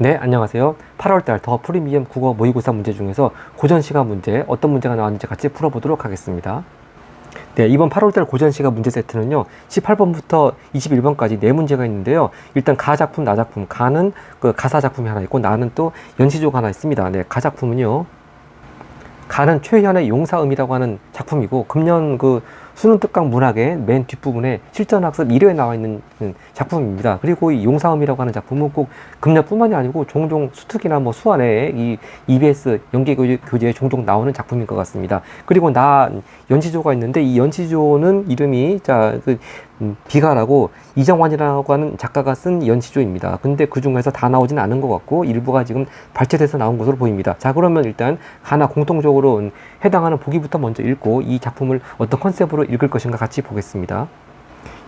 네, 안녕하세요. 8월달 더 프리미엄 국어 모의고사 문제 중에서 고전시가 문제, 어떤 문제가 나왔는지 같이 풀어보도록 하겠습니다. 네, 이번 8월달 고전시가 문제 세트는요, 18번부터 21번까지 4문제가 있는데요. 일단 가작품, 나작품, 가는 그 가사 작품이 하나 있고, 나는 또 연시조가 하나 있습니다. 네, 가작품은요, 가는 최현의 용사음이라고 하는 작품이고, 금년 그 수능 특강 문학의 맨 뒷부분에 실전학습 1회에 나와 있는 작품입니다. 그리고 이 용사음이라고 하는 작품은 꼭 금년뿐만이 아니고 종종 수특이나 뭐 수완에 이 EBS 연계교재에 종종 나오는 작품인 것 같습니다. 그리고 나 연시조가 있는데, 이 연시조는 이름이 비가라고 이정환이라고 하는 작가가 쓴 연시조입니다. 근데 그 중에서 다 나오진 않은 것 같고 일부가 지금 발췌돼서 나온 것으로 보입니다. 자, 그러면 일단 하나 공통적으로 해당하는 보기부터 먼저 읽고 이 작품을 어떤 컨셉으로 읽을 것인가 같이 보겠습니다.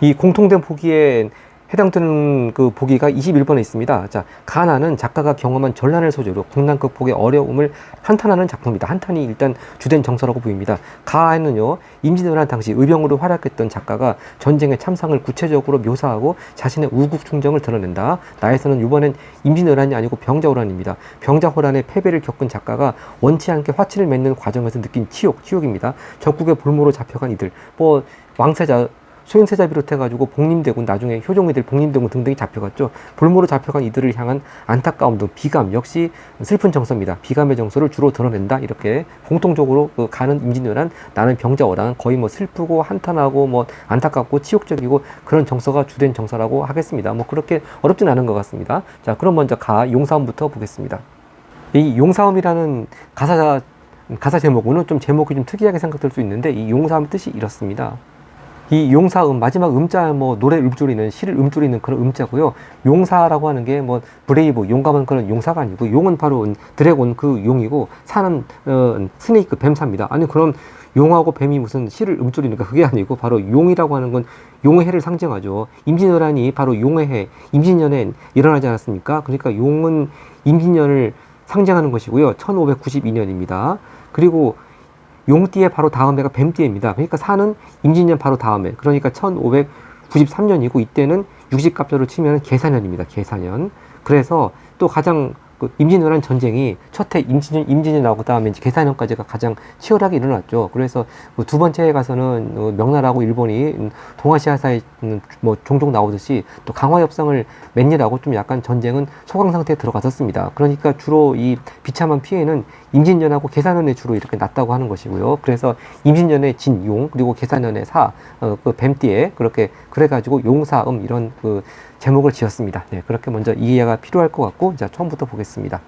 이 공통된 보기에 해당되는 그 보기가 21번에 있습니다. 자, 가나는 작가가 경험한 전란을 소재로 국난 극복의 어려움을 한탄하는 작품이다. 한탄이 일단 주된 정서라고 보입니다. 가에는요, 임진왜란 당시 의병으로 활약했던 작가가 전쟁의 참상을 구체적으로 묘사하고 자신의 우국충정을 드러낸다. 나에서는 이번엔 임진왜란이 아니고 병자호란입니다. 병자호란의 패배를 겪은 작가가 원치 않게 화친을 맺는 과정에서 느낀 치욕입니다. 적국의 볼모로 잡혀간 이들, 뭐 왕세자, 소행세자 비롯해가지고 복림대군, 나중에 효종이들 복림대군 등등이 잡혀갔죠. 볼모로 잡혀간 이들을 향한 안타까움 등 비감, 역시 슬픈 정서입니다. 비감의 정서를 주로 드러낸다. 이렇게 공통적으로 가는 임진왜란, 나는 병자호란, 거의 뭐 슬프고 한탄하고 뭐 안타깝고 치욕적이고 그런 정서가 주된 정서라고 하겠습니다. 뭐 그렇게 어렵진 않은 것 같습니다. 자, 그럼 먼저 용사음부터 보겠습니다. 이 용사음이라는 가사 제목은 좀 제목이 좀 특이하게 생각될 수 있는데, 이 용사음 뜻이 이렇습니다. 이 용사음, 마지막 음자, 뭐 노래 음조리는, 시를 음조리는 그런 음자고요. 용사라고 하는 게 뭐 브레이브, 용감한 그런 용사가 아니고, 용은 바로 드래곤 그 용이고, 사는 스네이크, 뱀사입니다. 아니 그럼 용하고 뱀이 무슨 시를 음조리니까 그게 아니고, 바로 용이라고 하는 건 용의 해를 상징하죠. 임진왜란이 바로 용의 해, 임진년에 일어나지 않았습니까? 그러니까 용은 임진년을 상징하는 것이고요. 1592년입니다. 그리고 용띠의 바로 다음 해가 뱀띠입니다. 그러니까 사는 임진년 바로 다음에, 그러니까 1593년이고 이때는 육식갑절을 치면 계사년입니다. 계사년. 그래서 또 가장 임진왜란 전쟁이 첫 해 임진년 나오고 그다음에 이제 계사년까지가 가장 치열하게 일어났죠. 그래서 두 번째 해 가서는 명나라하고 일본이 동아시아사에 뭐 종종 나오듯이 또 강화 협상을 맺느라고 좀 약간 전쟁은 소강 상태에 들어갔었습니다. 그러니까 주로 이 비참한 피해는 임진년하고 계사년에 주로 이렇게 났다고 하는 것이고요. 그래서 임진년에 진용, 그리고 계사년에 그 뱀띠에 그렇게 그래가지고 용사음 이런 그 제목을 지었습니다. 네, 그렇게 먼저 이해가 필요할 것 같고, 자, 처음부터 보겠습니다.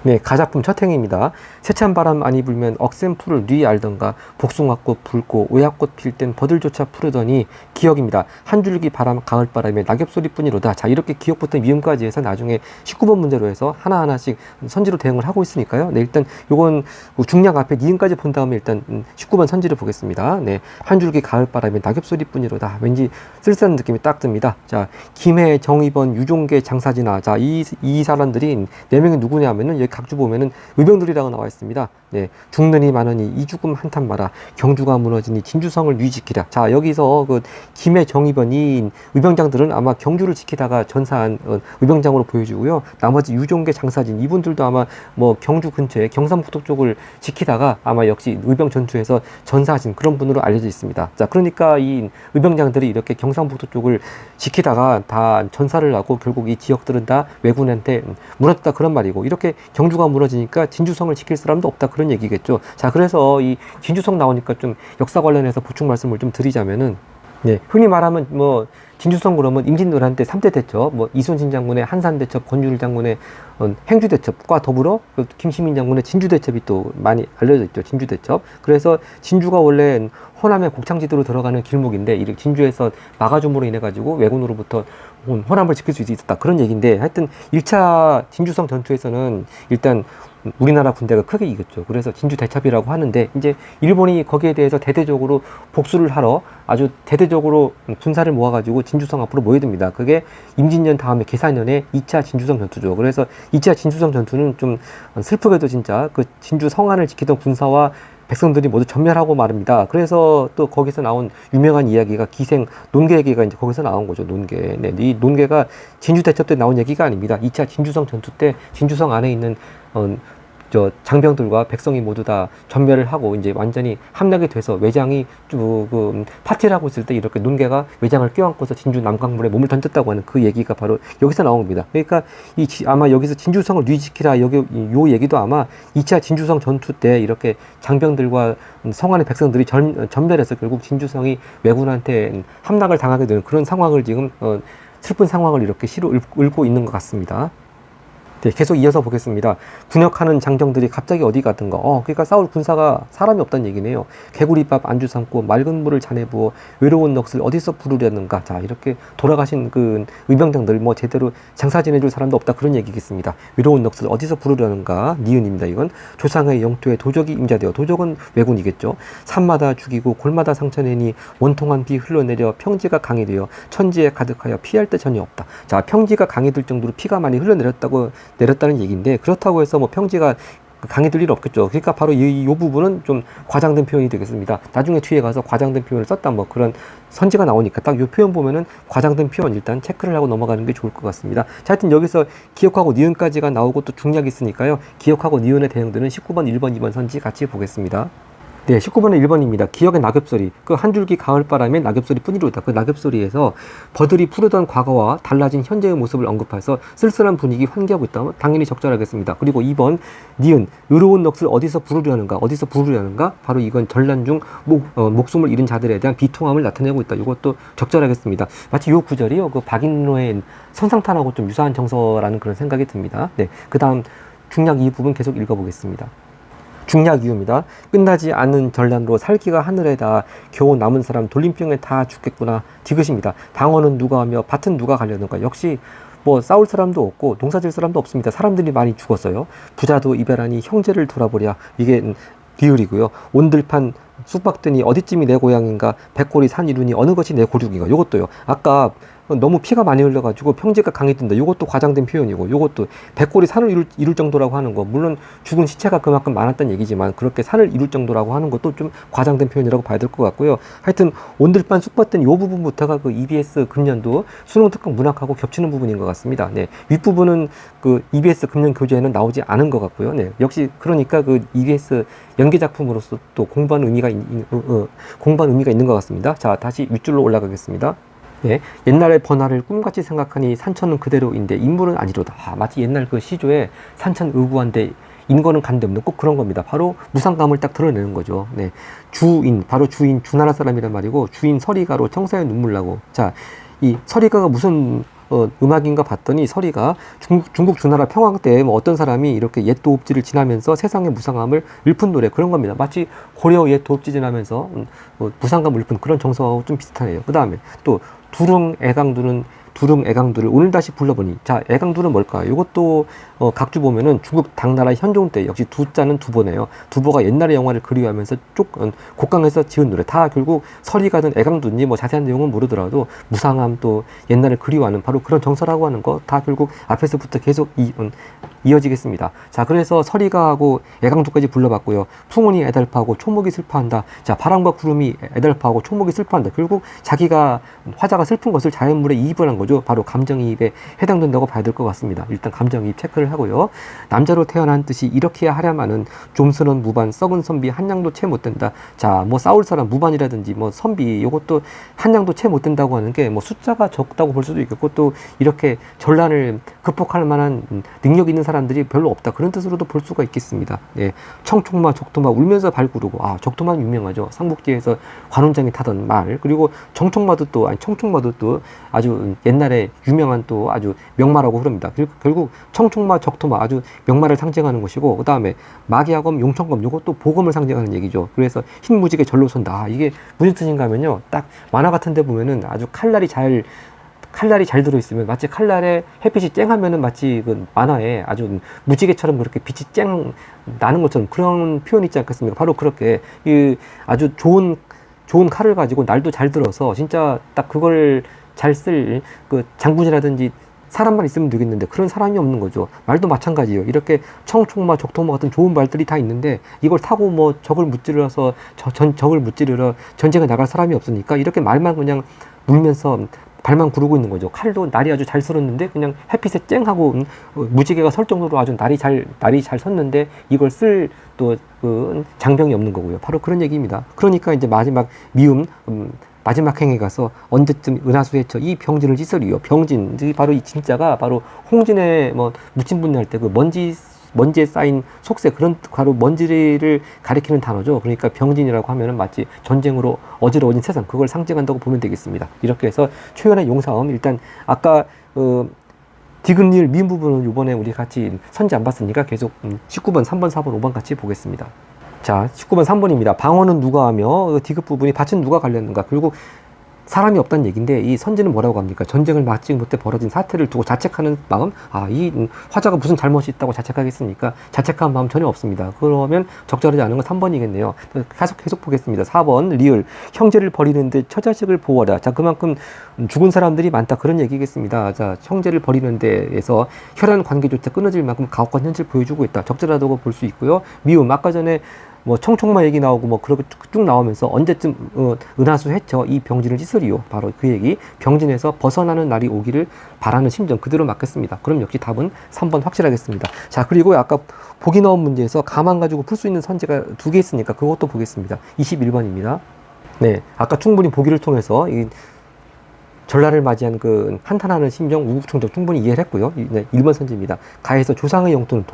네, 가작품 첫 행입니다. 세찬 바람 많이 불면 억센풀을 뉘 알던가, 복숭아꽃 붉고 오약꽃 필 땐 버들조차 푸르더니 기억입니다. 한 줄기 바람 가을바람에 낙엽소리뿐이로다. 자, 이렇게 기억부터 미음까지 해서 나중에 19번 문제로 해서 하나하나씩 선지로 대응을 하고 있으니까요. 네, 일단 요건 중량 앞에 니은까지 본 다음에 일단 19번 선지를 보겠습니다. 네, 한 줄기 가을바람에 낙엽소리뿐이로다. 왠지 쓸쓸한 느낌이 딱 듭니다. 자, 김해, 정의번, 유종계, 장사진아. 자, 이 사람들이 4명이 누구냐 하면은 여기 각주 보면은 의병들이라고 나와 있습니다. 네, 죽느니 마느니 이 죽음 한탄 마라, 경주가 무너지니 진주성을 위지키라. 자, 여기서 그 김해, 정의번이 의병장들은 아마 경주를 지키다가 전사한 의병장으로 보여지고요. 나머지 유종계, 장사진 이분들도 아마 뭐 경주 근처에 경상북도 쪽을 지키다가 아마 역시 의병 전투에서 전사하신 그런 분으로 알려져 있습니다. 자, 그러니까 이 의병장들이 이렇게 경상북도 쪽을 지키다가 다 전사를 하고 결국 이 지역들은 다 왜군한테 무너졌다 그런 말이고, 이렇게 경주가 무너지니까 진주성을 지킬 사람도 없다 그런 얘기겠죠. 자, 그래서 이 진주성 나오니까 좀 역사 관련해서 보충 말씀을 좀 드리자면은, 네, 흔히 말하면 뭐 진주성 그러면 임진왜란 때 3대 대첩, 뭐 이순신 장군의 한산대첩, 권율 장군의 행주대첩과 더불어 김시민 장군의 진주대첩이 또 많이 알려져 있죠. 진주대첩. 그래서 진주가 원래 호남의 곡창지대로 들어가는 길목인데, 이 진주에서 막아줌으로 인해 가지고 왜군으로부터 호남을 지킬 수 있었다 그런 얘기인데, 하여튼 1차 진주성 전투에서는 일단 우리나라 군대가 크게 이겼죠. 그래서 진주 대첩이라고 하는데, 이제 일본이 거기에 대해서 대대적으로 복수를 하러 아주 대대적으로 군사를 모아가지고 진주성 앞으로 모여듭니다. 그게 임진년 다음에 계사년에 2차 진주성 전투죠. 그래서 2차 진주성 전투는 좀 슬프게도 진짜 그 진주 성안을 지키던 군사와 백성들이 모두 전멸하고 말입니다. 그래서 또 거기서 나온 유명한 이야기가 기생 논개 얘기가 이제 거기서 나온 거죠. 논개. 네, 이 논개가 진주 대첩 때 나온 얘기가 아닙니다. 2차 진주성 전투 때 진주성 안에 있는 장병들과 백성이 모두 다 전멸을 하고 이제 완전히 함락이 돼서 외장이 파티를 하고 있을 때 이렇게 논개가 외장을 껴안고서 진주 남강물에 몸을 던졌다고 하는 그 얘기가 바로 여기서 나온 겁니다. 그러니까 아마 여기서 진주성을 유지시키라 요 얘기도 아마 2차 진주성 전투 때 이렇게 장병들과 성 안의 백성들이 전멸해서 결국 진주성이 왜군한테 함락을 당하게 되는 그런 상황을 지금 슬픈 상황을 이렇게 시로 읊고 있는 것 같습니다. 네, 계속 이어서 보겠습니다. 군역하는 장정들이 갑자기 어디 가든가. 그러니까 싸울 군사가 사람이 없다는 얘기네요. 개구리밥 안주 삼고 맑은 물을 잔에 부어 외로운 넋을 어디서 부르려는가. 자, 이렇게 돌아가신 그 의병장들 뭐 제대로 장사 지내줄 사람도 없다 그런 얘기겠습니다. 외로운 넋을 어디서 부르려는가. 니은입니다. 이건 조상의 영토에 도적이 임자되어, 도적은 왜군이겠죠. 산마다 죽이고 골마다 상처내니 원통한 비 흘러내려 평지가 강이 되어 천지에 가득하여 피할 데 전혀 없다. 자, 평지가 강이 들 정도로 피가 많이 내렸다는 얘기인데, 그렇다고 해서 뭐 평지가 강이 들 일 없겠죠. 그러니까 바로 이 부분은 좀 과장된 표현이 되겠습니다. 나중에 뒤에 가서 과장된 표현을 썼다 뭐 그런 선지가 나오니까 딱 이 표현 보면은 과장된 표현 일단 체크를 하고 넘어가는 게 좋을 것 같습니다. 자, 하여튼 여기서 기억하고 니은까지가 나오고 또 중략이 있으니까요. 기억하고 니은의 대형들은 19번, 1번, 2번 선지 같이 보겠습니다. 네, 19번은 1번입니다. 기억의 낙엽소리. 그 한 줄기 가을바람의 낙엽소리 뿐이로다. 그 낙엽소리에서 버들이 푸르던 과거와 달라진 현재의 모습을 언급해서 쓸쓸한 분위기 환기하고 있다. 당연히 적절하겠습니다. 그리고 2번, 니은. 의로운 넋을 어디서 부르려는가? 어디서 부르려는가? 바로 이건 전란 중 목숨을 잃은 자들에 대한 비통함을 나타내고 있다. 이것도 적절하겠습니다. 마치 요 구절이요. 그 박인로의 선상탄하고 좀 유사한 정서라는 그런 생각이 듭니다. 네, 그 다음 중략 이 부분 계속 읽어보겠습니다. 중략 이유입니다. 끝나지 않은 전란으로 살기가 하늘에 다 겨우 남은 사람 돌림병에 다 죽겠구나. 디귿입니다. 방어는 누가 하며 밭은 누가 가려는가. 역시 뭐 싸울 사람도 없고 농사질 사람도 없습니다. 사람들이 많이 죽었어요. 부자도 이별하니 형제를 돌아보랴. 이게 리을이고요. 온들판 쑥박더니 어디쯤이 내 고향인가. 백골이 산 이루니 어느 것이 내 고륙인가. 요것도요. 아까 너무 피가 많이 흘러가지고 평지가 강이 든다. 이것도 과장된 표현이고, 이것도 백골이 산을 이룰 정도라고 하는 거, 물론 죽은 시체가 그만큼 많았다는 얘기지만 그렇게 산을 이룰 정도라고 하는 것도 좀 과장된 표현이라고 봐야 될 것 같고요. 하여튼 온들판 쑥밭된 이 부분부터가 그 EBS 금년도 수능 특강 문학하고 겹치는 부분인 것 같습니다. 네, 윗부분은 그 EBS 금년 교재에는 나오지 않은 것 같고요. 네, 역시 그러니까 그 EBS 연계 작품으로서 또 공부하는 의미가 있는 것 같습니다. 자, 다시 윗줄로 올라가겠습니다. 예, 옛날의 번화를 꿈같이 생각하니 산천은 그대로인데 인물은 아니로다. 마치 옛날 그 시조에 산천 의구한데 인거는 간데 없는 꼭 그런 겁니다. 바로 무상감을 딱 드러내는 거죠. 네, 바로 주인 주나라 사람이란 말이고, 주인 서리가로 청사에 눈물 나고. 자, 이 서리가가 무슨 음악인가 봤더니 서리가 중국 주나라 평왕 때 뭐 어떤 사람이 이렇게 옛 도읍지를 지나면서 세상의 무상함을 읊은 노래, 그런 겁니다. 마치 고려 옛 도읍지 지나면서 무상감을 읊은 그런 정서하고 좀 비슷하네요. 그 다음에 또 두릉 애강두를 오늘 다시 불러보니. 자, 애강두는 뭘까요? 이것도 각주 보면은 중국 당나라 현종 때 역시 두자는 두보네요. 두보가 옛날의 영화를 그리워하면서 곡강에서 지은 노래. 다 결국 서리가든 애강두인지 뭐 자세한 내용은 모르더라도 무상함 또 옛날을 그리워하는 바로 그런 정서라고 하는 거 다 결국 앞에서부터 계속 이어지겠습니다. 자, 그래서 서리가하고 애강두까지 불러봤고요. 풍운이 애달파하고 초목이 슬퍼한다. 자, 바람과 구름이 애달파하고 초목이 슬퍼한다. 결국 자기가 화자가 슬픈 것을 자연물에 이입을 한 거죠. 바로 감정이입에 해당된다고 봐야 될 것 같습니다. 일단 감정이입 체크를 하고요. 남자로 태어난 뜻이 이렇게 하려면은 좀스런 무반 썩은 선비 한 양도 채 못 된다. 자, 뭐 싸울 사람 무반이라든지 뭐 선비 요것도 한 양도 채 못 된다고 하는 게 뭐 숫자가 적다고 볼 수도 있겠고, 또 이렇게 전란을 극복할 만한 능력 있는 사람들이 별로 없다. 그런 뜻으로도 볼 수가 있겠습니다. 예, 청총마 적토마 울면서 발구르고. 적토마는 유명하죠. 삼국지에서 관원장이 타던 말. 그리고 청총마도 또 아주 옛날에 유명한 또 아주 명마라고 흐릅니다. 결국 청총마 적토마 아주 명마를 상징하는 것이고, 그 다음에 마기야검 용천검 요것도 보검을 상징하는 얘기죠. 그래서 흰 무지개 절로 선다. 이게 무슨 뜻인가 하면요, 딱 만화 같은 데 보면은 아주 칼날이 잘 들어있으면 마치 칼날에 햇빛이 쨍하면은 마치 그 만화에 아주 무지개처럼 그렇게 빛이 쨍 나는 것처럼 그런 표현이 있지 않겠습니까? 바로 그렇게 아주 좋은 칼을 가지고 날도 잘 들어서 진짜 딱 그걸 잘 쓸 그 장군이라든지 사람만 있으면 되겠는데 그런 사람이 없는 거죠. 말도 마찬가지예요. 이렇게 청총마, 적토마 같은 좋은 말들이 다 있는데 이걸 타고 뭐 적을 무찌르러서 적을 무찌르러 전쟁에 나갈 사람이 없으니까 이렇게 말만 그냥 물면서 발만 구르고 있는 거죠. 칼도 날이 아주 잘 썰었는데 그냥 햇빛에 쨍하고 무지개가 설 정도로 아주 날이 잘 섰는데 이걸 쓸 또 그 장병이 없는 거고요. 바로 그런 얘기입니다. 그러니까 이제 마지막 미움 마지막 행에 가서 언제쯤 은하수 해쳐 이 병진을 찌설이요. 병진, 바로 이 진짜가 바로 홍진의 뭐 무친 분리 할 때 그 먼지에 쌓인 속세, 그런 바로 먼지를 가리키는 단어죠. 그러니까 병진이라고 하면은 마치 전쟁으로 어지러워진 세상, 그걸 상징한다고 보면 되겠습니다. 이렇게 해서 초연의 용사음, 일단 아까 디귿리을 미음 부분은 이번에 우리 같이 선지 안 봤으니까 계속 19번, 3번, 4번, 5번 같이 보겠습니다. 자, 19번 3번입니다. 방언은 누가 하며 디귿 부분이 밭은 누가 갈렸는가. 결국 사람이 없다는 얘기인데 이 선지는 뭐라고 합니까? 전쟁을 막지 못해 벌어진 사태를 두고 자책하는 마음. 이 화자가 무슨 잘못이 있다고 자책하겠습니까? 자책한 마음 전혀 없습니다. 그러면 적절하지 않은 건 3번이겠네요. 계속 보겠습니다. 4번 리을, 형제를 버리는데 처자식을 보호하라. 자, 그만큼 죽은 사람들이 많다, 그런 얘기겠습니다. 자, 형제를 버리는 데에서 혈연 관계조차 끊어질 만큼 가혹한 현실을 보여주고 있다. 적절하다고 볼 수 있고요. 미움, 아까 전에 뭐 청총마 얘기 나오고 뭐 그렇게 쭉 나오면서 언제쯤 은하수 해쳐 이 병진을 찌으리요. 바로 그 얘기. 병진에서 벗어나는 날이 오기를 바라는 심정 그대로 맞겠습니다. 그럼 역시 답은 3번 확실하겠습니다. 자, 그리고 아까 보기 나온 문제에서 가만 가지고 풀 수 있는 선지가 2개 있으니까 그것도 보겠습니다. 21번입니다. 네, 아까 충분히 보기를 통해서 이 전라를 맞이한 그 한탄하는 심정, 우국충정 충분히 이해를 했고요. 네, 1번 선지입니다. 가에서 조상의 영토는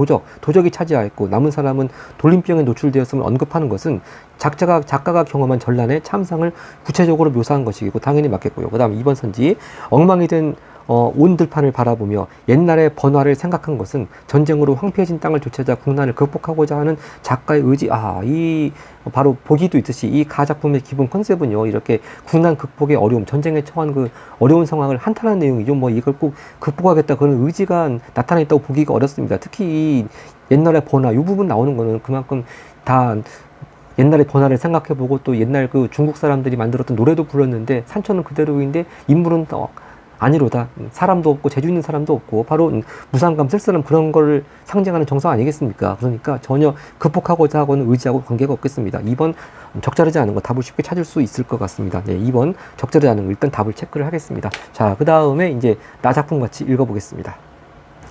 도적이 차지하였고 남은 사람은 돌림병에 노출되었음을 언급하는 것은 작가가 경험한 전란의 참상을 구체적으로 묘사한 것이고 당연히 맞겠고요. 그 다음 2번 선지, 엉망이 된 온 들판을 바라보며 옛날의 번화를 생각한 것은 전쟁으로 황폐해진 땅을 되찾아 국난을 극복하고자 하는 작가의 의지. 이 바로 보기도 있듯이 이 가작품의 기본 컨셉은요, 이렇게 국난 극복의 어려움, 전쟁에 처한 그 어려운 상황을 한탄한 내용이죠. 뭐 이걸 꼭 극복하겠다 그런 의지가 나타나 있다고 보기가 어렵습니다. 특히 이 옛날의 번화 이 부분 나오는 거는 그만큼 다 옛날의 번화를 생각해보고 또 옛날 그 중국 사람들이 만들었던 노래도 불렀는데 산천은 그대로인데 인물은 아니로다. 사람도 없고 재주 있는 사람도 없고 바로 무상감 쓸쓸한 그런 걸 상징하는 정서 아니겠습니까? 그러니까 전혀 극복하고자 하고는 의지하고 관계가 없겠습니다. 2번 적절하지 않은 거 답을 쉽게 찾을 수 있을 것 같습니다. 네, 2번 적절하지 않은 거 일단 답을 체크를 하겠습니다. 자, 그 다음에 이제 나작품 같이 읽어보겠습니다.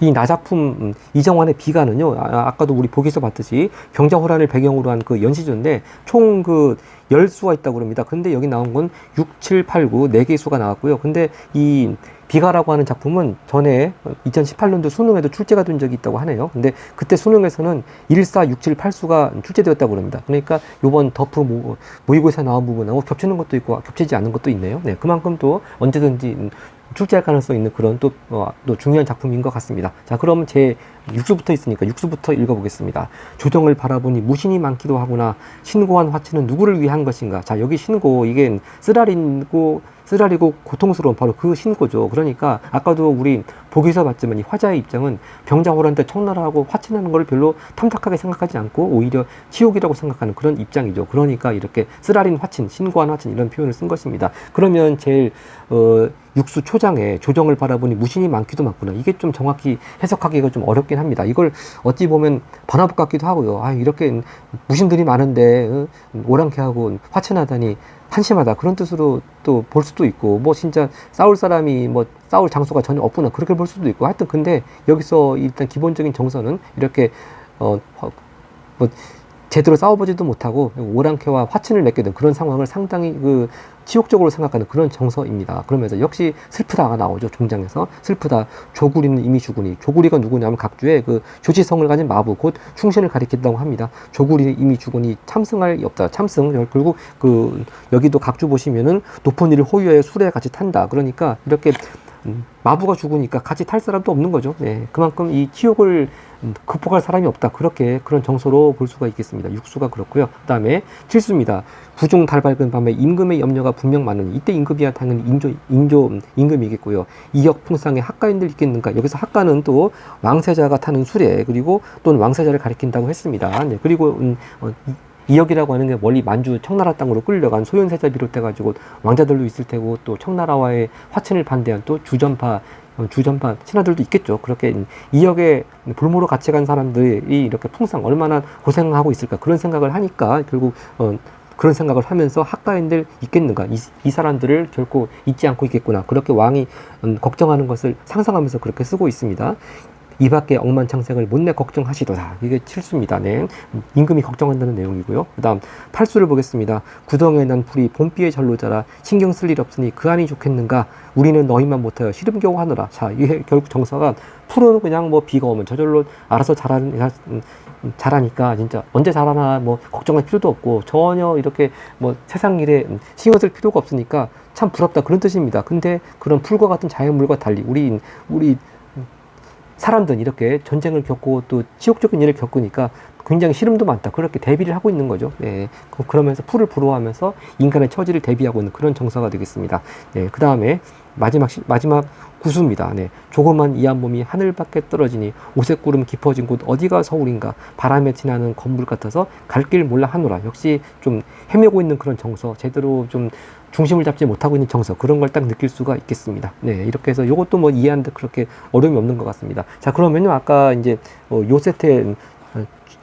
이 나작품 이정환의 비가는요, 아까도 우리 보기에서 봤듯이 병자호란을 배경으로 한 그 연시조인데 총 그 10수가 있다고 그럽니다. 근데 여기 나온 건 6, 7, 8, 9 4개의 수가 나왔고요. 근데 이 비가라고 하는 작품은 전에 2018년도 수능에도 출제가 된 적이 있다고 하네요. 근데 그때 수능에서는 1, 4, 6, 7, 8수가 출제되었다고 그럽니다. 그러니까 요번 더프 모의고사 나온 부분하고 겹치는 것도 있고 겹치지 않은 것도 있네요. 네, 그만큼 또 언제든지 출제할 가능성이 있는 그런 또 중요한 작품인 것 같습니다. 자, 그럼 제 6수부터 있으니까 6수부터 읽어보겠습니다. 조정을 바라보니 무신이 많기도 하구나. 신고한 화치는 누구를 위한 것인가. 자, 여기 신고, 이게 쓰라리고 고통스러운 바로 그 신고죠. 그러니까 아까도 우리 보기에서 봤지만 이 화자의 입장은 병자호란 때 청나라하고 화친하는 걸 별로 탐탁하게 생각하지 않고 오히려 치욕이라고 생각하는 그런 입장이죠. 그러니까 이렇게 쓰라린 화친, 신고한 화친 이런 표현을 쓴 것입니다. 그러면 제일 육수 초장에 조정을 바라보니 무신이 많기도 많구나. 이게 좀 정확히 해석하기가 좀 어렵긴 합니다. 이걸 어찌 보면 번화복 같기도 하고요. 이렇게 무신들이 많은데 오랑캐하고 화친하다니 한심하다 그런 뜻으로 또 볼 수도 있고, 뭐 진짜 싸울 사람이 뭐 싸울 장소가 전혀 없구나 그렇게 볼 수도 있고, 하여튼 근데 여기서 일단 기본적인 정서는 이렇게 뭐 제대로 싸워보지도 못하고 오랑캐와 화친을 맺게 된 그런 상황을 상당히 그 치욕적으로 생각하는 그런 정서입니다. 그러면서 역시 슬프다가 나오죠. 종장에서 슬프다. 조구리는 이미 죽으니. 조구리가 누구냐면 각주의 그 조지성을 가진 마부 곧 충신을 가리킨다고 합니다. 조구리는 이미 죽으니 참승할 없다. 참승. 결국 그 여기도 각주 보시면은 높은 일을 호유하여 수레에 같이 탄다. 그러니까 이렇게 마부가 죽으니까 같이 탈 사람도 없는 거죠. 네, 그만큼 이 치욕을 극복할 사람이 없다. 그런 정서로 볼 수가 있겠습니다. 육수가 그렇고요. 그 다음에 7수입니다. 구중 달 밝은 밤에 임금의 염려가 분명 많으니, 이때 임금이야 당연히 임금이겠고요. 이역 풍상의 학가인들 있겠는가. 여기서 학가는 또 왕세자가 타는 수레 그리고 또는 왕세자를 가리킨다고 했습니다. 네, 그리고 이역이라고 하는 게 멀리 만주 청나라 땅으로 끌려간 소현세자 비롯해가지고 왕자들도 있을 테고 또 청나라와의 화친을 반대한 또 주전파 주전반 신하들도 있겠죠. 그렇게 2역에 볼모로 같이 간 사람들이 이렇게 풍상 얼마나 고생하고 있을까 그런 생각을 하니까 결국 그런 생각을 하면서 학가인들 있겠는가 이 사람들을 결코 잊지 않고 있겠구나 그렇게 왕이 걱정하는 것을 상상하면서 그렇게 쓰고 있습니다. 이 밖에 억만창생을 못내 걱정하시도다. 이게 칠수입니다. 네. 임금이 걱정한다는 내용이고요. 그 다음 8수를 보겠습니다. 구덩이에 난 풀이 봄비에 절로 자라 신경 쓸 일 없으니 그 안이 좋겠는가 우리는 너희만 못하여 시름 겨우 하느라. 자, 이게 결국 정서가 풀은 그냥 뭐 비가 오면 저절로 알아서 자라니까 진짜 언제 자라나 뭐 걱정할 필요도 없고 전혀 이렇게 뭐 세상 일에 신경 쓸 필요가 없으니까 참 부럽다 그런 뜻입니다. 근데 그런 풀과 같은 자연물과 달리 우리 사람들은 이렇게 전쟁을 겪고 또 치욕적인 일을 겪으니까 굉장히 시름도 많다. 그렇게 대비를 하고 있는 거죠. 네. 그러면서 풀을 부러워하면서 인간의 처지를 대비하고 있는 그런 정서가 되겠습니다. 네. 그 다음에 마지막 구수입니다. 네. 조그만 이한 몸이 하늘 밖에 떨어지니 오색구름 깊어진 곳 어디가 서울인가 바람에 지나는 건물 같아서 갈 길 몰라 하노라. 역시 좀 헤매고 있는 그런 정서 제대로 좀 중심을 잡지 못하고 있는 정서 그런 걸 딱 느낄 수가 있겠습니다. 네, 이렇게 해서 이것도 뭐 이해하는데 그렇게 어려움이 없는 것 같습니다. 자, 그러면요 아까 이제 요 세트의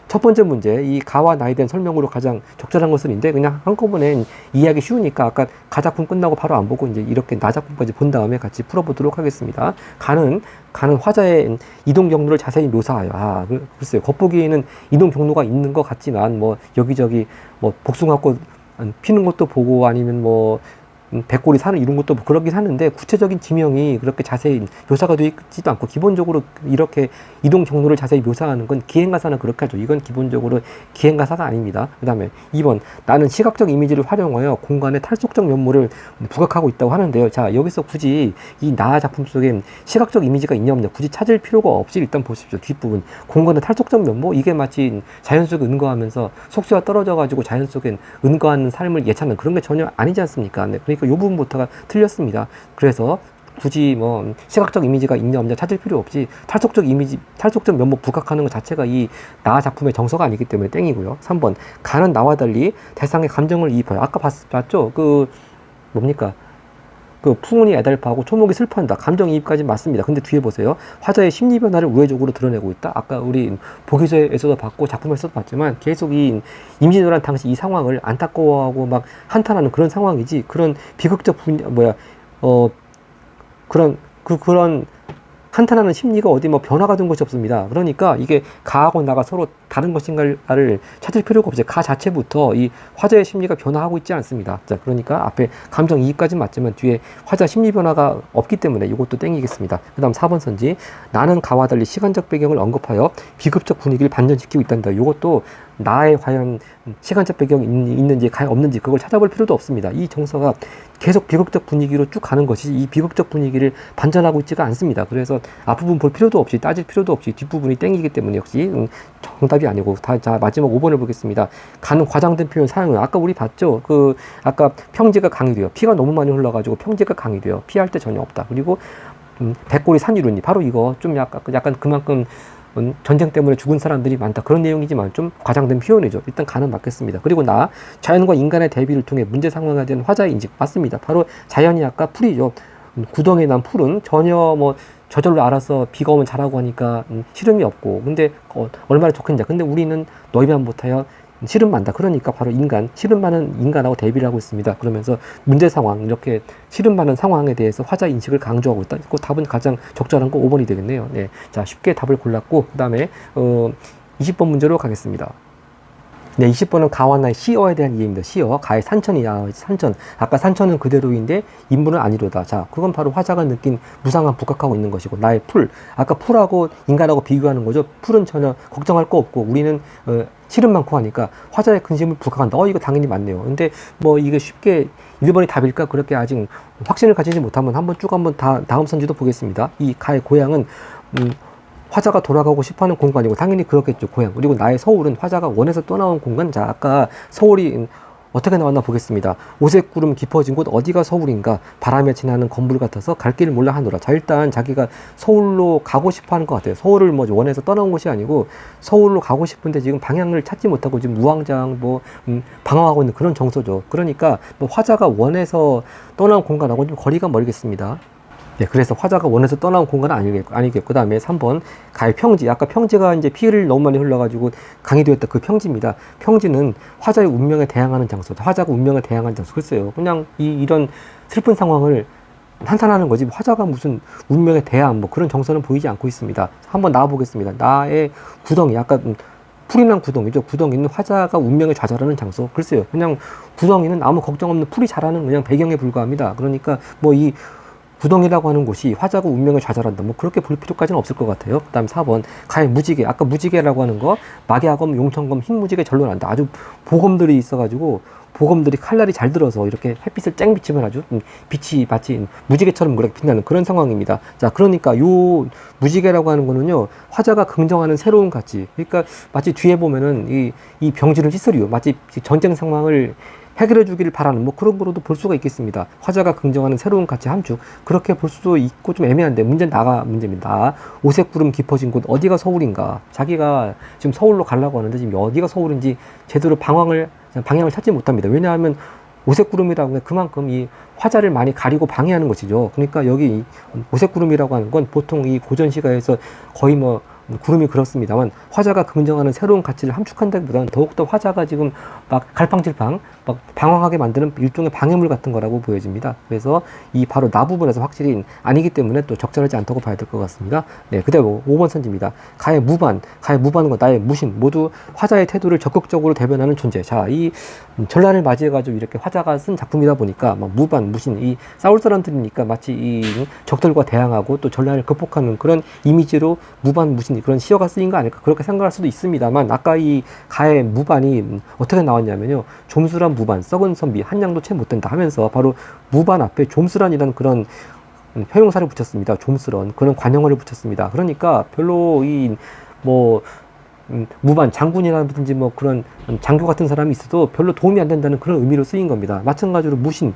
첫 번째 문제 이 가와 나에 대한 설명으로 가장 적절한 것은인데 그냥 한꺼번에 이해하기 쉬우니까 아까 가 작품 끝나고 바로 안 보고 이제 이렇게 나 작품까지 본 다음에 같이 풀어보도록 하겠습니다. 가는 화자의 이동 경로를 자세히 묘사하여 글쎄요 겉보기에는 이동 경로가 있는 것 같지만 뭐 여기저기 뭐 복숭아꽃 피는 것도 보고 아니면 뭐 백골이 사는 이런 것도 그렇긴 하는데 구체적인 지명이 그렇게 자세히 묘사가 되어 있지도 않고 기본적으로 이렇게 이동 경로를 자세히 묘사하는 건 기행가사는 그렇게 하죠. 이건 기본적으로 기행가사가 아닙니다. 그 다음에 2번 나는 시각적 이미지를 활용하여 공간의 탈속적 면모를 부각하고 있다고 하는데요. 자 여기서 굳이 이 나 작품 속에 시각적 이미지가 있냐 없냐 굳이 찾을 필요가 없이 일단 보십시오. 뒷부분 공간의 탈속적 면모 이게 마치 자연 속에 은거하면서 속수가 떨어져 가지고 자연 속에 은거하는 삶을 예찬하는 그런 게 전혀 아니지 않습니까? 네, 그러니까 이 부분부터가 틀렸습니다. 그래서 굳이 뭐 시각적 이미지가 있냐 없냐 찾을 필요 없이 탈속적 면모 부각하는 것 자체가 이 나 작품의 정서가 아니기 때문에 땡이고요. 3번 가는 나와 달리 대상의 감정을 이입해요. 아까 봤죠? 뭡니까? 풍운이 애달파하고 초목이 슬퍼한다. 감정이입까지 맞습니다. 근데 뒤에 보세요. 화자의 심리 변화를 우회적으로 드러내고 있다. 아까 우리 보기서에서도 봤고 작품에서도 봤지만 계속 이 임진왜란 당시 이 상황을 안타까워하고 막 한탄하는 그런 상황이지 그런 비극적 그런 한탄하는 심리가 어디 뭐 변화가 된 것이 없습니다. 그러니까 이게 가하고 나가 서로 다른 것인가를 찾을 필요가 없어요. 가 자체부터 이 화자의 심리가 변화하고 있지 않습니다. 자, 그러니까 앞에 감정이입까지 맞지만 뒤에 화자 심리 변화가 없기 때문에 이것도 땡기겠습니다. 그 다음 4번 선지 나는 가와 달리 시간적 배경을 언급하여 비극적 분위기를 반전시키고 있단다. 이것도 나의 과연 시간적 배경이 있는지 없는지 그걸 찾아볼 필요도 없습니다. 이 정서가 계속 비극적 분위기로 쭉 가는 것이 이 비극적 분위기를 반전하고 있지가 않습니다. 그래서 앞부분 볼 필요도 없이 따질 필요도 없이 뒷부분이 땡기기 때문에 역시 정답이 아니고 자 마지막 5번을 보겠습니다. 가는 과장된 표현 사용은 아까 우리 봤죠? 아까 평지가 강이 돼요. 피가 너무 많이 흘러가지고 평지가 강이 돼요. 피할 때 전혀 없다. 그리고 백골이 산 이루니 바로 이거 좀 약간 그만큼 전쟁 때문에 죽은 사람들이 많다. 그런 내용이지만 좀 과장된 표현이죠. 일단 가는 맞겠습니다. 그리고 자연과 인간의 대비를 통해 문제 상황에 대한 화자의 인식 맞습니다. 바로 자연이 아까 풀이죠. 구덩이에 난 풀은 전혀 뭐 저절로 알아서 비가 오면 자라고 하니까 시름이 없고 근데 얼마나 좋겠냐. 근데 우리는 너희만 못하여 시름 많다. 그러니까 바로 시름 많은 인간하고 대비를 하고 있습니다. 그러면서 문제 상황, 이렇게 시름 많은 상황에 대해서 화자 인식을 강조하고 있다. 그 답은 가장 적절한 거 5번이 되겠네요. 네. 자, 쉽게 답을 골랐고, 그 다음에, 20번 문제로 가겠습니다. 네, 20번은 가와 나의 시어에 대한 이해입니다. 시어, 가의 산천이야, 산천. 아까 산천은 그대로인데 인물은 아니로다. 자, 그건 바로 화자가 느낀 무상한 부각하고 있는 것이고, 나의 풀. 아까 풀하고 인간하고 비교하는 거죠. 풀은 전혀 걱정할 거 없고, 우리는 시름 많고 하니까 화자의 근심을 부각한다. 이거 당연히 맞네요. 근데 뭐 이게 쉽게 1번이 답일까? 그렇게 아직 확신을 가지지 못하면 한번 다음 선지도 보겠습니다. 이 가의 고향은, 화자가 돌아가고 싶어하는 공간이고 당연히 그렇겠죠. 고향. 그리고 나의 서울은 화자가 원해서 떠나온 공간. 자, 아까 서울이 어떻게 나왔나 보겠습니다. 오색구름 깊어진 곳 어디가 서울인가. 바람에 지나는 건물 같아서 갈 길을 몰라 하노라. 자, 일단 자기가 서울로 가고 싶어하는 것 같아요. 서울을 뭐 원해서 떠나온 것이 아니고 서울로 가고 싶은데 지금 방향을 찾지 못하고 지금 무왕장 방황하고 있는 그런 정서죠. 그러니까 뭐 화자가 원해서 떠나온 공간하고 좀 거리가 멀겠습니다. 네, 그래서 화자가 원해서 떠나온 공간은 아니겠고, 그 다음에 3번, 가의 평지. 아까 평지가 이제 피를 너무 많이 흘러가지고 강이 되었다. 그 평지입니다. 평지는 화자의 운명에 대항하는 장소. 화자가 운명에 대항하는 장소. 글쎄요. 그냥 이런 슬픈 상황을 한탄하는 거지. 화자가 무슨 운명에 대항, 뭐 그런 정서는 보이지 않고 있습니다. 한번 나와보겠습니다. 나의 구덩이. 아까 풀이 난 구덩이죠. 구덩이는 화자가 운명에 좌절하는 장소. 글쎄요. 그냥 구덩이는 아무 걱정 없는 풀이 자라는 그냥 배경에 불과합니다. 그러니까 뭐 이 구덩이라고 하는 곳이 화자가 운명을 좌절한다. 뭐 그렇게 볼 필요까지는 없을 것 같아요. 그 다음 4번. 가의 무지개. 아까 무지개라고 하는 거 막야검, 용천검, 흰무지개 절로난다. 아주 보검들이 있어가지고 보검들이 칼날이 잘 들어서 이렇게 햇빛을 쨍 비치면 아주 빛이 마치 무지개처럼 그렇게 빛나는 그런 상황입니다. 자, 그러니까 요 무지개라고 하는 거는요, 화자가 긍정하는 새로운 가치. 그러니까 마치 뒤에 보면은 이 병지를 휘슬이요. 마치 전쟁 상황을 해결해 주기를 바라는 뭐 그런 거로도 볼 수가 있겠습니다. 화자가 긍정하는 새로운 가치 함축. 그렇게 볼 수도 있고 좀 애매한데 문제는 문제입니다. 오색구름 깊어진 곳 어디가 서울인가? 자기가 지금 서울로 가려고 하는데 지금 어디가 서울인지 제대로 방향을 찾지 못합니다. 왜냐하면 오색구름이라고 하는 그만큼 이 화자를 많이 가리고 방해하는 것이죠. 그러니까 여기 오색구름이라고 하는 건 보통 이 고전시가에서 거의 뭐 구름이 그렇습니다만 화자가 긍정하는 새로운 가치를 함축한다기보다는 더욱더 화자가 지금 막 갈팡질팡 막 방황하게 만드는 일종의 방해물 같은 거라고 보여집니다. 그래서 이 바로 나 부분에서 확실히 아니기 때문에 또 적절하지 않다고 봐야 될 것 같습니다. 네, 그대로 5번 선지입니다. 가의 무반과 나의 무신 모두 화자의 태도를 적극적으로 대변하는 존재. 자, 이 전란을 맞이해가지고 이렇게 화자가 쓴 작품이다 보니까 막 무반, 무신 이 싸울 사람들이니까 마치 이 적들과 대항하고 또 전란을 극복하는 그런 이미지로 무반, 무신 그런 시어가 쓰인 거 아닐까 그렇게 생각할 수도 있습니다만 아까 이 가의 무반이 어떻게 나왔냐면요, 좀술한 무반 썩은 선비 한량도 채 못된다 하면서 바로 무반 앞에 좀술한이라는 그런 형용사를 붙였습니다. 좀스런 그런 관용어를 붙였습니다. 그러니까 별로 무반 장군이라든지 뭐 그런 장교 같은 사람이 있어도 별로 도움이 안 된다는 그런 의미로 쓰인 겁니다. 마찬가지로 무신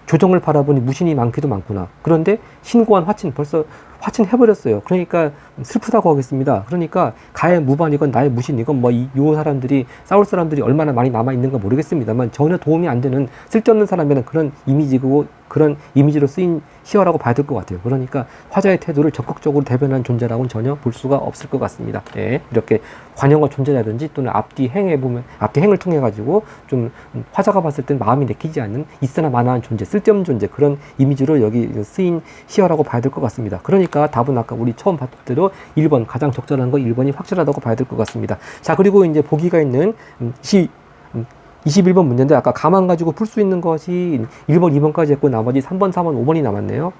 조정을 바라보니 무신이 많기도 많구나. 그런데 신고한 화친 벌써 화친해버렸어요. 그러니까 슬프다고 하겠습니다. 그러니까 가의 무반이건 나의 무신이건 요 사람들이 싸울 사람들이 얼마나 많이 남아있는가 모르겠습니다만 전혀 도움이 안 되는 쓸데없는 사람이라는 그런 이미지고 그런 이미지로 쓰인 시어라고 봐야 될 것 같아요. 그러니까 화자의 태도를 적극적으로 대변하는 존재라고는 전혀 볼 수가 없을 것 같습니다. 네, 이렇게 관용어 존재라든지 또는 앞뒤 행을 통해 가지고 좀 화자가 봤을 땐 마음이 내키지 않는 있으나 마나한 존재, 쓸데없는 존재 그런 이미지로 여기 쓰인 시어라고 봐야 될 것 같습니다. 그러니까 답은 아까 우리 처음 봤던 대로 1번 가장 적절한 거 1번이 확실하다고 봐야 될 것 같습니다. 자, 그리고 이제 보기가 있는 21번 문제인데 아까 가만 가지고 풀 수 있는 것이 1번, 2번까지 했고 나머지 3번, 4번, 5번이 남았네요.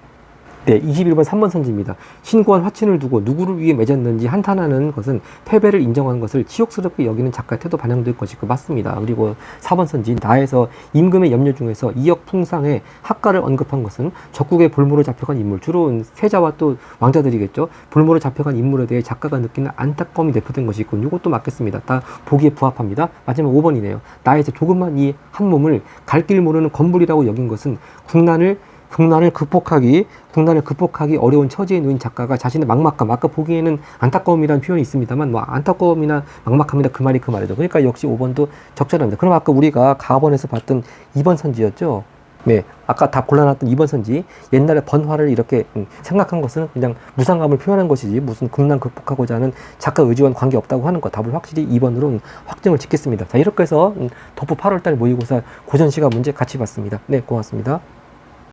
네, 21번 3번 선지입니다. 신고한 화친을 두고 누구를 위해 맺었는지 한탄하는 것은 패배를 인정하는 것을 치욕스럽게 여기는 작가의 태도 반영될 것이고 맞습니다. 그리고 4번 선지 나에서 임금의 염려 중에서 이역 풍상의 학가를 언급한 것은 적국의 볼모로 잡혀간 인물, 주로 세자와 또 왕자들이겠죠. 볼모로 잡혀간 인물에 대해 작가가 느끼는 안타까움이 내포된 것이 있고 이것도 맞겠습니다. 다 보기에 부합합니다. 마지막 5번이네요. 나에서 조금만 이 한 몸을 갈 길 모르는 건물이라고 여긴 것은 국난을 극복하기 어려운 처지에 놓인 작가가 자신의 막막함, 아까 보기에는 안타까움이라는 표현이 있습니다만 안타까움이나 막막함이나 그 말이 그 말이죠. 그러니까 역시 5번도 적절합니다. 그럼 아까 우리가 가번에서 봤던 2번 선지였죠. 네, 아까 다 골라놨던 2번 선지 옛날에 번화를 이렇게 생각한 것은 그냥 무상감을 표현한 것이지 무슨 국난 극복하고자 하는 작가 의지와는 관계없다고 하는 것, 답을 확실히 2번으로 확정을 짓겠습니다. 자, 이렇게 해서 덕후 8월달 모의고사 고전시가 문제 같이 봤습니다. 네, 고맙습니다.